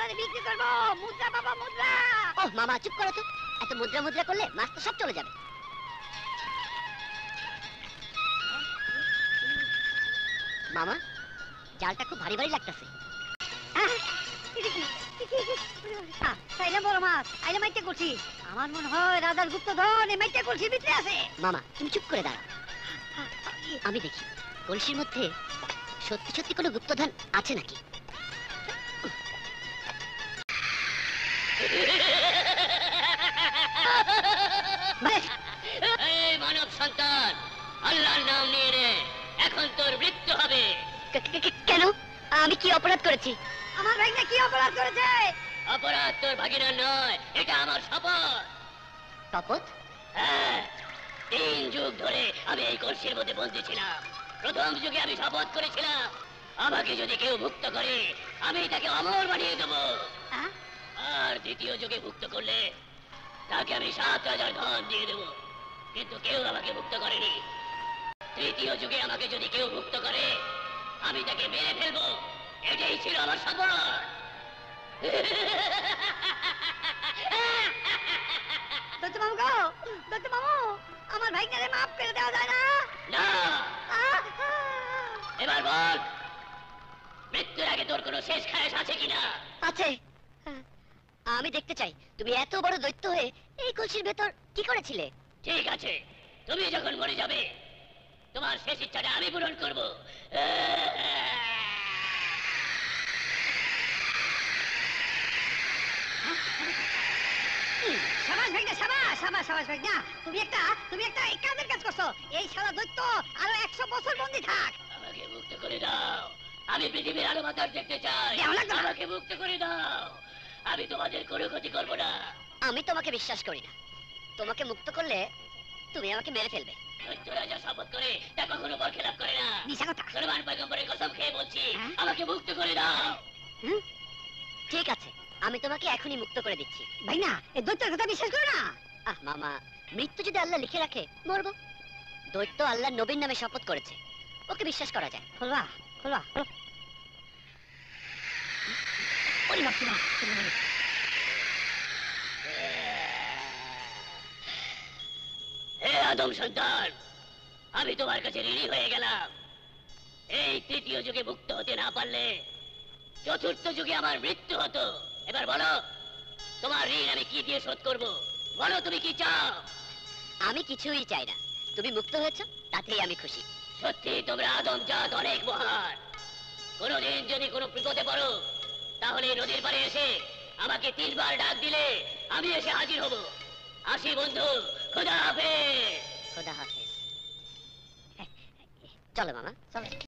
মুদ্রা বিক্রি করবো, মুদ্রা বাবা মুদ্রা। ওহ মামা চুপ করো তো, এত মুদ্রা মুদ্রা করলে মাছ তো সব চলে যাবে। মামা জালটা খুব ভারী ভারী লাগতেছে। তাইলে বড় মাছ, আইলে মাইতে করছি। আমার মনে হয় রাজার গুপ্তধন এই মাইতে কলসির ভিতরে আছে। মামা তুমি চুপ করে দাঁড়াও, আমি দেখি কলসির মধ্যে সত্যি সত্যি কোনো গুপ্তধন আছে নাকি। এই মানব সন্তান, আল্লাহর নাম নিয়ে নে, এখন তোর মৃত্যু হবে। কেন? আমি কি অপরাধ করেছি? আমার ভাইনা কি অপরাধ করেছে? অপরাধ তোর ভাগিনার নয়, এটা আমার শপথ। শপথ? হ্যাঁ, 3 যুগ ধরে আমি এই কলসির মধ্যে বন্দী ছিলাম। প্রথম যুগে আমি শপথ করেছিলাম, আমাকে যদি কেউ মুক্ত করে আমি তাকে অমর বানিয়ে দেবো। আর দ্বিতীয় যুগে মুক্ত করলে তাকে আমি 7,000 ধন দিয়ে দেবো, কিন্তু কেউ আমাকে মুক্ত করেনি। তৃতীয় যুগে আমাকে যদি কেউ মুক্ত করে আমি তাকে মেরে ফেলবো, এটাই ছিল আমার শপথ। দত্ত মামু গো, দত্ত মামু, আমার ভাইনারে মাফ করে দেওয়া যায় না? না, এবার বল, মৃত্যুর আগে তোর কোনো শেষ খায়েশ আছে কিনা? আছে। আমি দেখতে চাই তুমি এত বড় দৈত্য হয়ে এই কলসির ভেতর কি করেছিলে। ঠিক আছে, তুমি যখন মরে যাবে তোমার শেষ ইচ্ছাটা আমি পূরণ করব। সাবাস ভাইনা, সাবাস সাবাস সাবাস ভাইনা। তুমি একটা এই কাজের কাজ করছো। এই শালা দৈত্য আরো 100 বছর বন্দী থাক। আমাকে মুক্ত করে দাও, আমি পৃথিবীর আলো বাতাস দেখতে চাই। আমাকে মুক্ত করে দাও, আমি তোমাদের কোনো ক্ষতি করব না। আমি তোমাকে বিশ্বাস করি না, তোমাকে মুক্ত করলে তুমি আমাকে মেরে ফেলবে। দৈত্য রাজা শপথ করে তা কখনো বরখেলাপ করে না। মিশা কথা। কুরবান পয়গম্বরের কসম খেয়ে বলছি, আমাকে মুক্ত করে দাও। ঠিক আছে, আমি তোমাকে এখনই মুক্ত করে দিচ্ছি। ভাইনা এই দৈত্যের কথা বিশ্বাস করো না। আহ মামা, মৃত্যু যদি আল্লাহ লিখে রাখে মরবো। দৈত্য আল্লাহর নবীর নামে শপথ করেছে, ওকে বিশ্বাস করা যায়। খোলা খোলা। ওরে বাবা, হে আদম সন্তান, আমি তোমার কাছে ঋণী হয়ে গেলাম। এই তৃতীয় যুগে মুক্ত হতে না পারলে চতুর্থ যুগে আমার মৃত্যু হতো। এবার বলো, তোমার ঋণ আমি কি দিয়ে শোধ করব? বলো তুমি কি চাও? আমি কিছুই চাই না, তুমি মুক্ত হয়েছো তাতেই আমি খুশি। সত্যি তোমরা আদম জাত অনেক মহান। কোনোদিন যদি কোনো বিপদে পড়ো তাহলে নদীর পাড়ে এসে আমাকে 3 বার ডাক দিলে আমি এসে হাজির হব। আসি বন্ধু, খোদা হাফেজ। খোদা হাফেজ। চলো মামা, চলো।